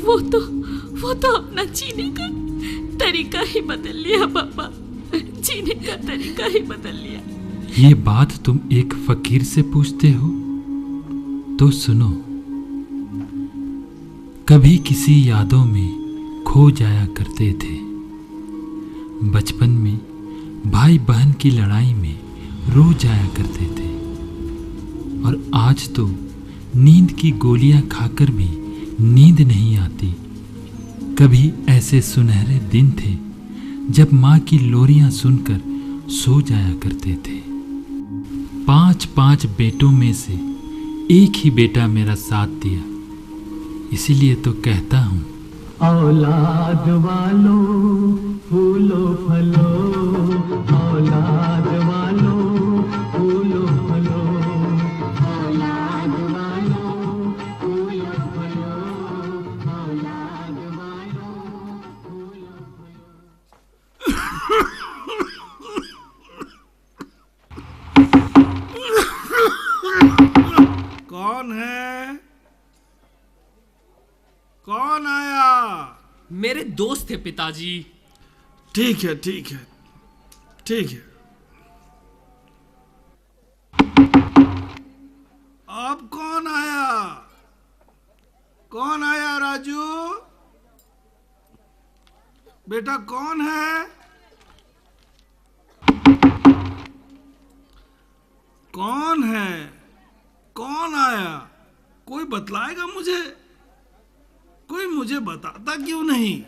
वो तो अपना जीने का तरीका ही बदल लिया पापा, जीने का तरीका ही बदल लिया। ये बात तुम एक फकीर से पूछते हो? तो सुनो, कभी किसी यादों में खो जाया करते थे। बचपन में भाई बहन की लड़ाई में रो जाया करते थे, और आज तो नींद की गोलियां खाकर भी नींद नहीं आती। कभी ऐसे सुनहरे दिन थे जब माँ की लोरियां सुनकर सो जाया करते थे। 5 बेटों में से एक ही बेटा मेरा साथ दिया, इसीलिए तो कहता हूँ, औलाद वालों फूलो फलो, औलाद वालों फूलो फलो, औलाद वालों फूलो फलो, औलाद वालों फूलो फलो। कौन है? कौन आया? मेरे दोस्त थे पिताजी। ठीक है ठीक है ठीक है। अब कौन आया? कौन आया राजू? बेटा कौन है? कौन है? कौन आया? कोई बतलाएगा मुझे? कोई मुझे बताता क्यों नहीं?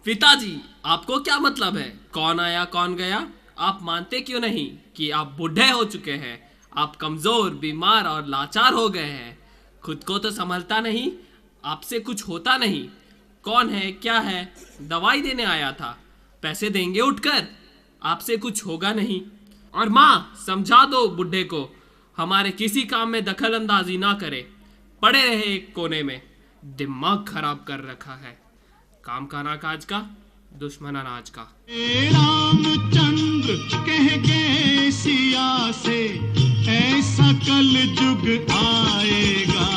पिताजी, आपको क्या मतलब है कौन आया कौन गया? आप मानते क्यों नहीं कि आप बूढ़े हो चुके हैं? आप कमजोर, बीमार और लाचार हो गए हैं। खुद को तो संभलता नहीं, आपसे कुछ होता नहीं। कौन है, क्या है? दवाई देने आया था, पैसे देंगे उठकर। आपसे कुछ होगा नहीं। और माँ, समझा दो बुढ़े को हमारे किसी काम में दखल अंदाजी ना करे। पड़े रहे एक कोने में, दिमाग खराब कर रखा है। काम का ना काज का, दुश्मन अनाज का। रामचंद्र कह गए सिया से, ऐसा कल जुग आएगा।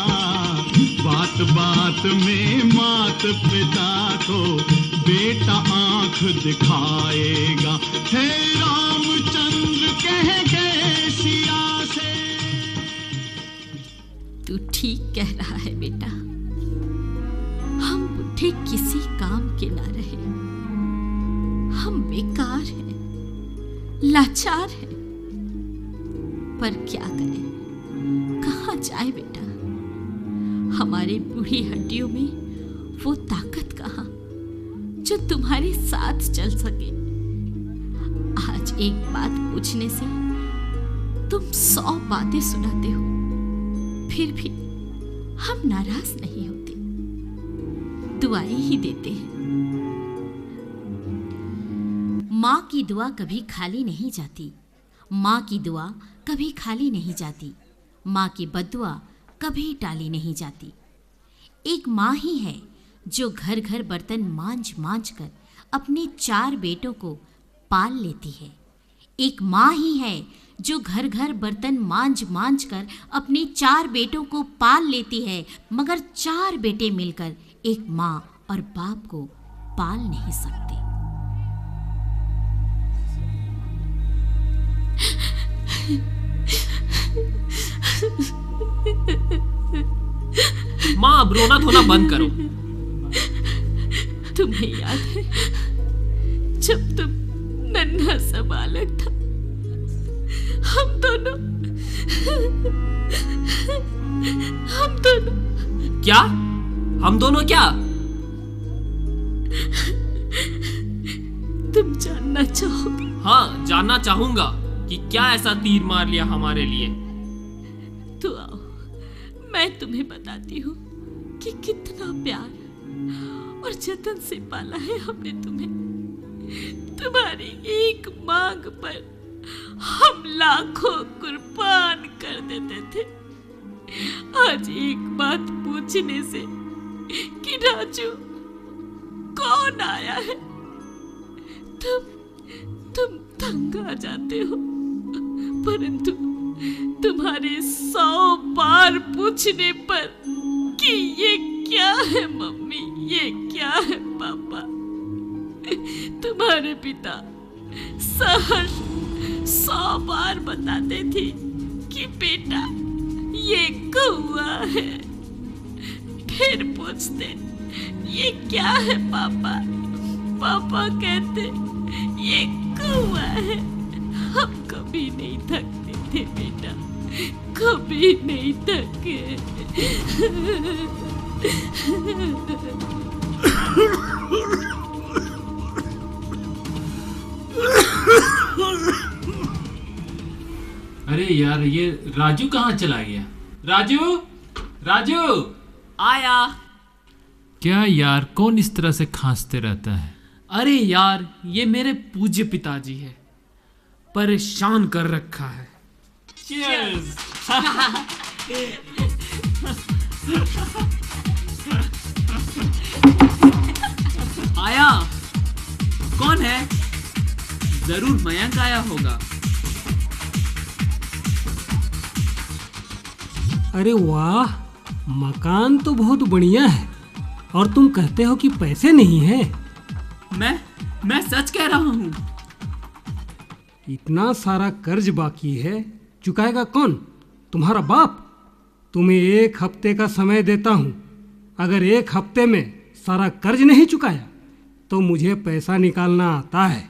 बात बात में मात पिता को बेटा आंख दिखाएगा। हे रामचंद्र कह गए सिया से। तू ठीक कह रहा है बेटा, हम बुढ़े किसी काम के ना रहे। हम बेकार हैं, लाचार हैं, पर क्या करें, कहाँ जाए बेटा। हमारे बूढ़ी हड्डियों में वो ताकत कहाँ जो तुम्हारे साथ चल सके। आज एक बात पूछने से तुम 100 बातें सुनाते हो, फिर भी हम नाराज नहीं होते, दुआएं ही देते हैं। माँ की दुआ कभी खाली नहीं जाती, माँ की दुआ कभी खाली नहीं जाती, माँ की बद्दुआ कभी टाली नहीं जाती। एक माँ ही है जो घर घर बर्तन मांज मांज कर अपने 4 बेटों को पाल लेती है। एक माँ ही है जो घर घर बर्तन मांज मांज कर अपने 4 बेटों को पाल लेती है, मगर 4 बेटे मिलकर एक माँ और बाप को पाल नहीं सकते। माँ, अब रोना धोना बंद करो। तुम्हें याद है जब तुम नन्हा सा बालक था, हम दोनों क्या? हम दोनों क्या? तुम जानना चाहोगे? हाँ, जानना चाहूंगा कि क्या ऐसा तीर मार लिया हमारे लिए। तो आओ, मैं तुम्हें बताती हूँ कि कितना प्यार और जतन से पाला है हमने तुम्हें। तुम्हारी एक मांग पर हम लाखों कुर्बान कर देते थे। आज एक बात पूछने से कि राजू कौन आया है, तुम तंग आ जाते हो। परंतु तुम्हारे 100 बार पूछने पर कि ये क्या है मम्मी, ये क्या है पापा? तुम्हारे पिता सहर्ष 100 बार बताते थे कि बेटा ये कौवा है, फिर पूछते ये क्या है पापा? पापा कहते ये कौवा है। हम कभी नहीं थकते थे बेटा, कभी नहीं थके। अरे यार, ये राजू कहाँ चला गया? राजू, राजू! आया। क्या यार, कौन इस तरह से खांसते रहता है? अरे यार, ये मेरे पूज्य पिताजी है, परेशान कर रखा है। Cheers! आया। कौन है? जरूर मयंक आया होगा। अरे वाह, मकान तो बहुत बढ़िया है, और तुम कहते हो कि पैसे नहीं है। मैं सच कह रहा हूँ। इतना सारा कर्ज बाकी है, चुकाएगा कौन? तुम्हारा बाप। तुम्हें 1 हफ्ते का समय देता हूँ। अगर 1 हफ्ते में सारा कर्ज नहीं चुकाया तो मुझे पैसा निकालना आता है।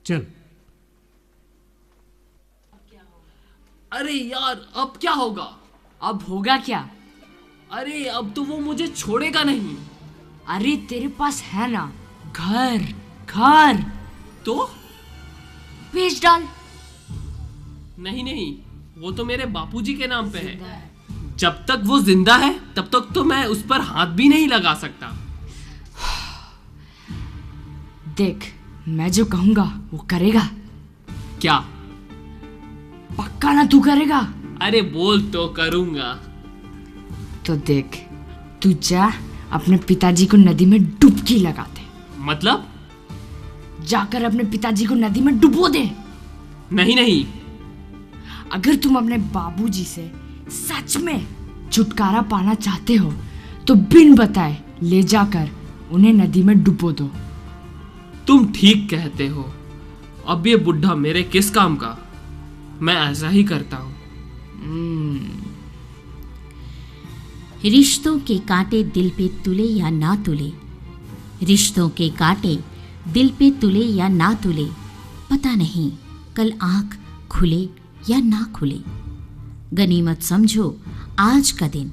चल। अरे यार, अब क्या होगा? अब होगा क्या? अरे अब तो वो मुझे छोड़ेगा नहीं। अरे तेरे पास है ना घर। घर तो बेच डाल। नहीं, वो तो मेरे बापूजी के नाम पे है। जब तक वो जिंदा है तब तक तो मैं उस पर हाथ भी नहीं लगा सकता। देख, मैं जो कहूंगा वो करेगा। क्या? पक्का ना तू करेगा? अरे बोल तो करूंगा। तो देख, तू जा अपने पिताजी को नदी में डुबकी लगा दे। मतलब? जाकर अपने पिताजी को नदी में डुबो दे। नहीं। अगर तुम अपने बाबूजी से सच में छुटकारा पाना चाहते हो तो बिन बताए ले जाकर उन्हें नदी में डुबो दो। तुम ठीक कहते हो। अब ये बुढ़ा मेरे किस काम का? मैं ऐसा ही करता हूँ। रिश्तों के कांटे दिल पे तुले या ना तुले, रिश्तों के कांटे दिल पे तुले या ना तुले, पता नहीं कल आंख खुले या ना खुले। गनीमत समझो आज का दिन,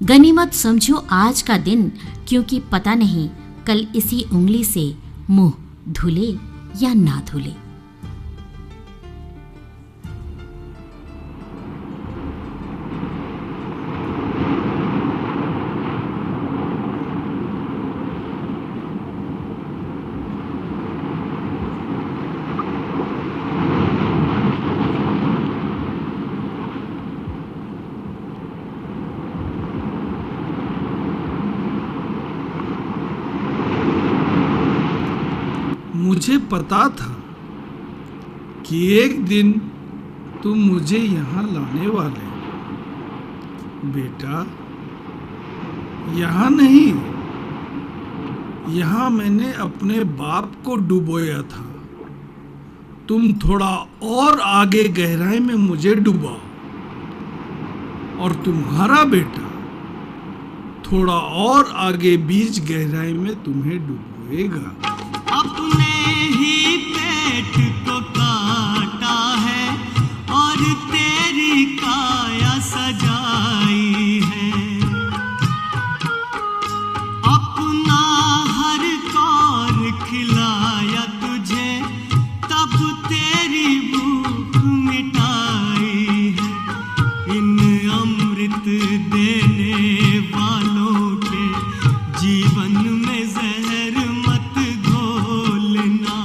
गनीमत समझो आज का दिन, क्योंकि पता नहीं कल इसी उंगली से मुंह धुले या ना धुले। मुझे पता था कि एक दिन तुम मुझे यहाँ लाने वाले। बेटा, यहाँ नहीं, यहाँ मैंने अपने बाप को डुबोया था। तुम थोड़ा और आगे गहराई में मुझे डुबाओ और तुम्हारा बेटा थोड़ा और आगे बीच गहराई में तुम्हें डुबोएगा। अपने ही पेट को काटा है और तेरी काया सजाई है। अपना हर कौर खिलाया तुझे, तब तेरी भूख मिटाई है। इन अमृत देने वालों के जीवन में जहर मत घोलना।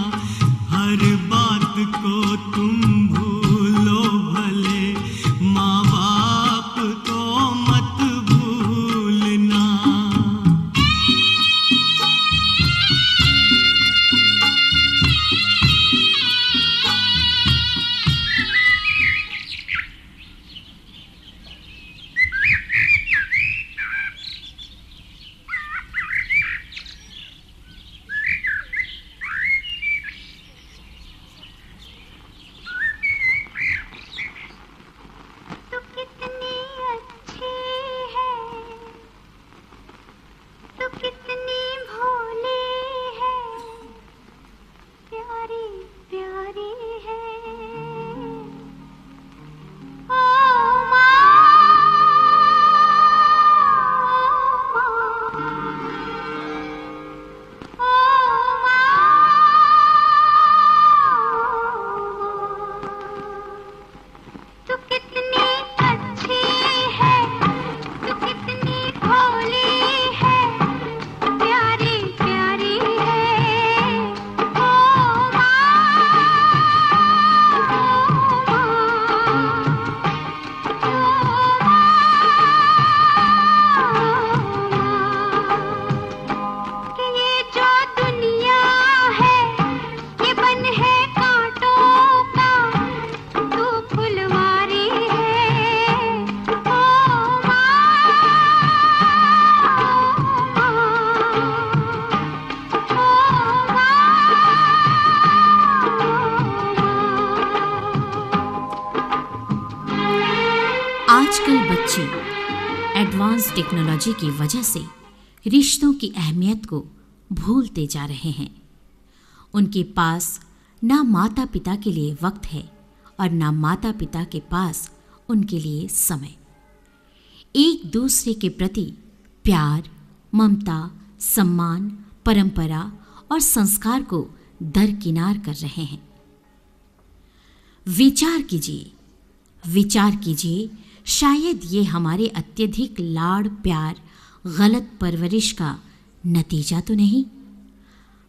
टेक्नोलॉजी की वजह से रिश्तों की अहमियत को भूलते जा रहे हैं। उनके पास ना माता पिता के लिए वक्त है और ना माता पिता के पास उनके लिए समय। एक दूसरे के प्रति प्यार, ममता, सम्मान, परंपरा और संस्कार को दरकिनार कर रहे हैं। विचार कीजिए, शायद ये हमारे अत्यधिक लाड़ प्यार, गलत परवरिश का नतीजा तो नहीं।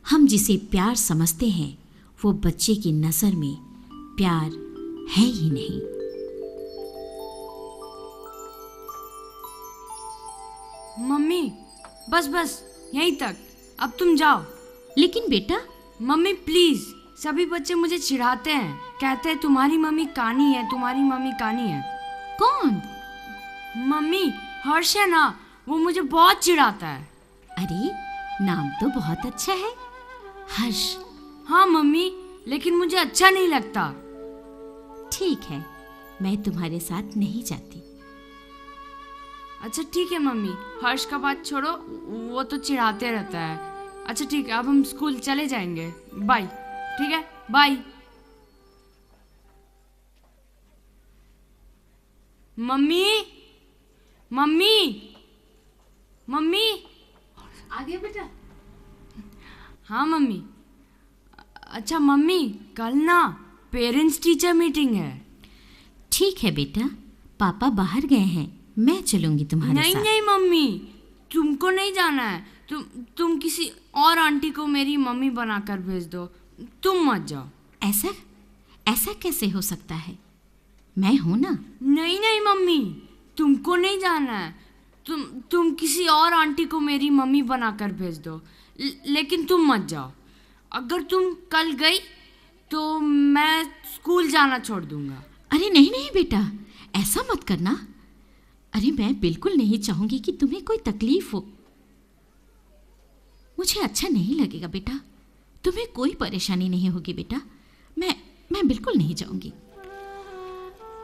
हम जिसे प्यार समझते हैं वो बच्चे की नज़र में प्यार है ही नहीं। मम्मी बस यहीं तक, अब तुम जाओ। लेकिन बेटा, मम्मी प्लीज, सभी बच्चे मुझे चिढ़ाते हैं, कहते हैं तुम्हारी मम्मी कानी है, तुम्हारी मम्मी कानी है। कौन? मम्मी हर्ष है ना, वो मुझे बहुत चिढ़ाता है। अरे नाम तो बहुत अच्छा है, हर्ष। हाँ मम्मी, लेकिन मुझे अच्छा नहीं लगता। ठीक है, मैं तुम्हारे साथ नहीं जाती। अच्छा ठीक है मम्मी, हर्ष का बात छोड़ो, वो तो चिढ़ाते रहता है। अच्छा ठीक है, अब हम स्कूल चले जाएंगे, बाय। ठीक है, बाय। मम्मी मम्मी मम्मी, आ गया बेटा? हाँ मम्मी। अच्छा मम्मी, कल ना पेरेंट्स टीचर मीटिंग है। ठीक है बेटा, पापा बाहर गए हैं, मैं चलूंगी तुम्हारे नहीं साथ। नहीं मम्मी, तुमको नहीं जाना है। तुम किसी और आंटी को मेरी मम्मी बनाकर भेज दो, तुम मत जाओ। ऐसा कैसे हो सकता है? मैं हूं ना। नहीं नहीं मम्मी, तुमको नहीं जाना है। तुम किसी और आंटी को मेरी मम्मी बनाकर भेज दो, लेकिन तुम मत जाओ। अगर तुम कल गई तो मैं स्कूल जाना छोड़ दूंगा। अरे नहीं नहीं बेटा, ऐसा मत करना। अरे मैं बिल्कुल नहीं चाहूंगी कि तुम्हें कोई तकलीफ हो। मुझे अच्छा नहीं लगेगा बेटा। तुम्हें कोई परेशानी नहीं होगी बेटा। मैं बिल्कुल नहीं जाऊंगी।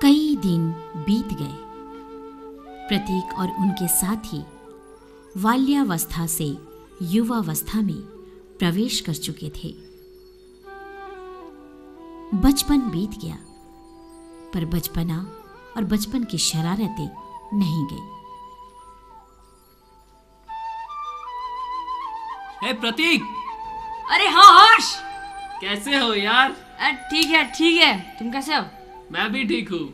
कई दिन बीत गए। प्रतीक और उनके साथी बाल्यावस्था से युवावस्था में प्रवेश कर चुके थे। बचपन बीत गया, पर बचपना और बचपन की शरारतें नहीं गई। हे प्रतीक, अरे हाँ हर्ष, कैसे हो यार? ठीक है, तुम कैसे हो? मैं भी ठीक हूँ।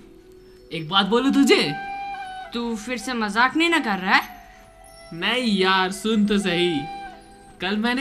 एक बात बोलूं तुझे? तू फिर से मजाक नहीं ना कर रहा है? नहीं यार, सुन तो सही। कल मैंने